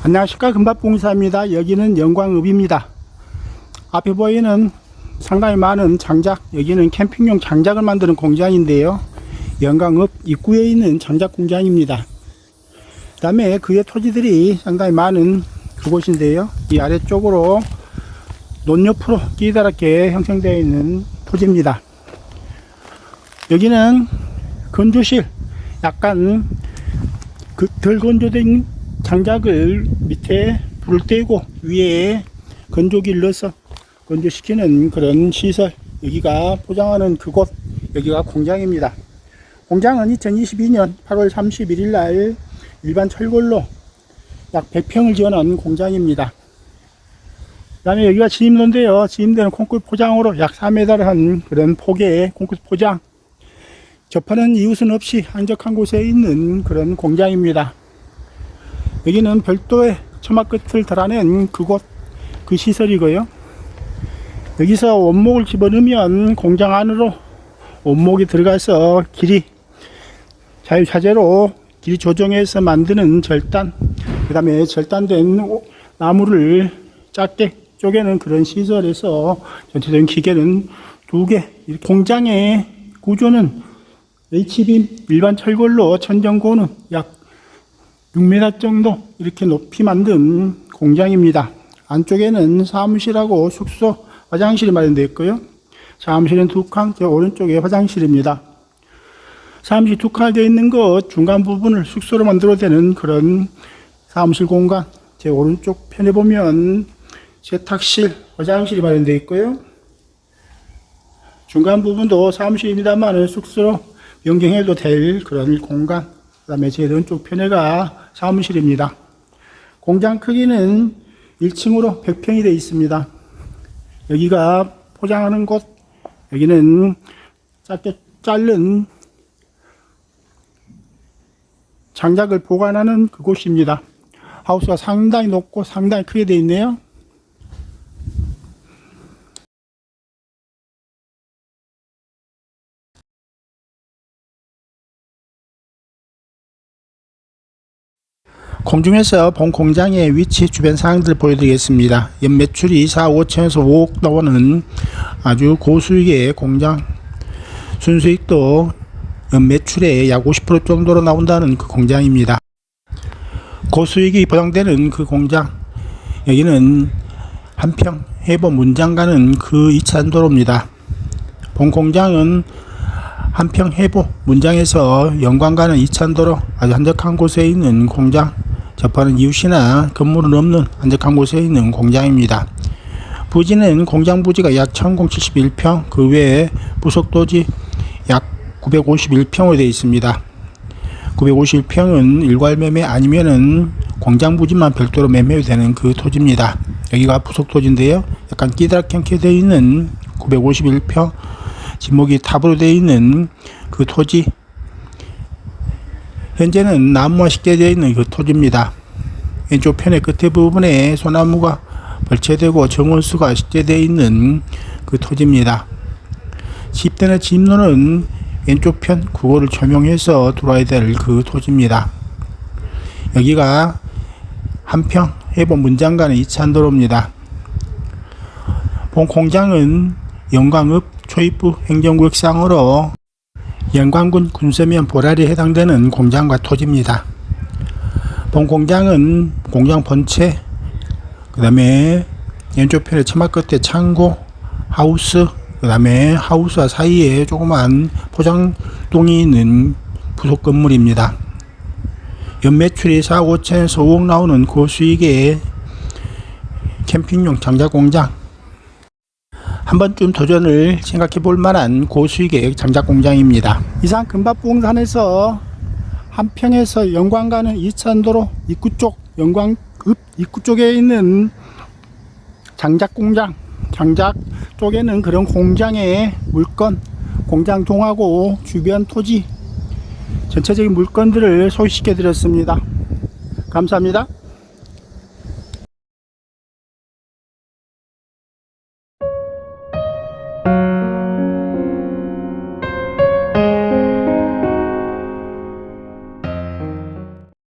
안녕하십니까, 금밥봉사입니다. 여기는 영광읍입니다. 앞에 보이는 상당히 많은 장작, 여기는 캠핑용 장작을 만드는 공장인데요, 영광읍 입구에 있는 장작 공장입니다. 그 다음에 그의 토지들이 상당히 많은 그곳인데요, 이 아래쪽으로 논 옆으로 끼다랗게 형성되어 있는 토지입니다. 여기는 건조실, 약간 덜 건조된 장작을 밑에 불을 떼고 위에 건조기를 넣어서 건조시키는 그런 시설, 여기가 포장하는 그곳, 여기가 공장입니다. 공장은 2022년 8월 31일 날 일반 철골로 약 100평을 지어놓은 공장입니다. 그 다음에 여기가 진입로인데요, 진입되는 콘크리트 포장으로 약 4m를 한 그런 폭의 콘크리트 포장, 접하는 이웃은 없이 한적한 곳에 있는 그런 공장입니다. 여기는 별도의 처마 끝을 달아낸 그곳, 그 시설이고요, 여기서 원목을 집어넣으면 공장 안으로 원목이 들어가서 길이 자유자재로 길이 조정해서 만드는 절단, 그 다음에 절단된 나무를 작게 쪼개는 그런 시설에서 전체적인 기계는 2개, 공장의 구조는 HB 일반 철골로 천정고는 약 6m 정도 이렇게 높이 만든 공장입니다. 안쪽에는 사무실하고 숙소, 화장실이 마련되어 있고요, 사무실은 2칸, 제 오른쪽에 화장실입니다. 사무실 2칸 되어 있는 것 중간 부분을 숙소로 만들어야 되는 그런 사무실 공간, 제 오른쪽 편에 보면 세탁실, 화장실이 마련되어 있고요, 중간 부분도 사무실입니다만 숙소로 변경해도 될 그런 공간, 그 다음에 제 왼쪽 편에가 사무실입니다. 공장 크기는 1층으로 100평이 되어 있습니다. 여기가 포장하는 곳, 여기는 짧게 자른 장작을 보관하는 그곳입니다. 하우스가 상당히 높고 상당히 크게 되어 있네요. 공중에서 본 공장의 위치, 주변 사항들을 보여드리겠습니다. 연매출이 4, 5천에서 5억 나오는 아주 고수익의 공장, 순수익도 연매출의 약 50% 정도로 나온다는 그 공장입니다. 고수익이 보장되는 그 공장, 여기는 한평 해보 문장 가는 그 2차 도로입니다. 본 공장은 한평 해보 문장에서 영광 가는 2차 도로, 아주 한적한 곳에 있는 공장, 접하는 이웃이나 건물은 없는 한적한 곳에 있는 공장입니다. 부지는 공장 부지가 약 1071평, 그 외에 부속토지 약 951평으로 되어 있습니다. 951평은 일괄 매매 아니면은 공장 부지만 별도로 매매되는 그 토지입니다. 여기가 부속토지인데요, 약간 끼다랗게 되어 있는 951평, 지목이 탑으로 되어 있는 그 토지, 현재는 나무와 식재되어 있는 그 토지입니다. 왼쪽 편의 끝에 부분에 소나무가 벌채되고 정원수가 식재되어 있는 그 토지입니다. 집대는 진입로는 왼쪽 편 국어를 조명해서 들어와야 될 그 토지입니다. 여기가 한평 해보 문장 가는 2차 도로입니다. 본 공장은 영광읍 초입부 행정구역상으로 영광군 군서면 보라리에 해당되는 공장과 토지입니다. 본 공장은 공장 본체, 그 다음에 왼쪽 편에 처마 끝에 창고, 하우스, 그 다음에 하우스와 사이에 조그만 포장동이 있는 부속 건물입니다. 연매출이 4, 5천에서 5억 나오는 고수익의 캠핑용 장작 공장, 한 번쯤 도전을 생각해 볼 만한 고수익의 장작 공장입니다. 이상 금밥봉산에서 한평에서 영광 가는 2차도로 입구 쪽, 영광읍 입구 쪽에 있는 장작 공장, 장작 쪽에는 그런 공장의 물건, 공장 동하고 주변 토지, 전체적인 물건들을 소개시켜 드렸습니다. 감사합니다.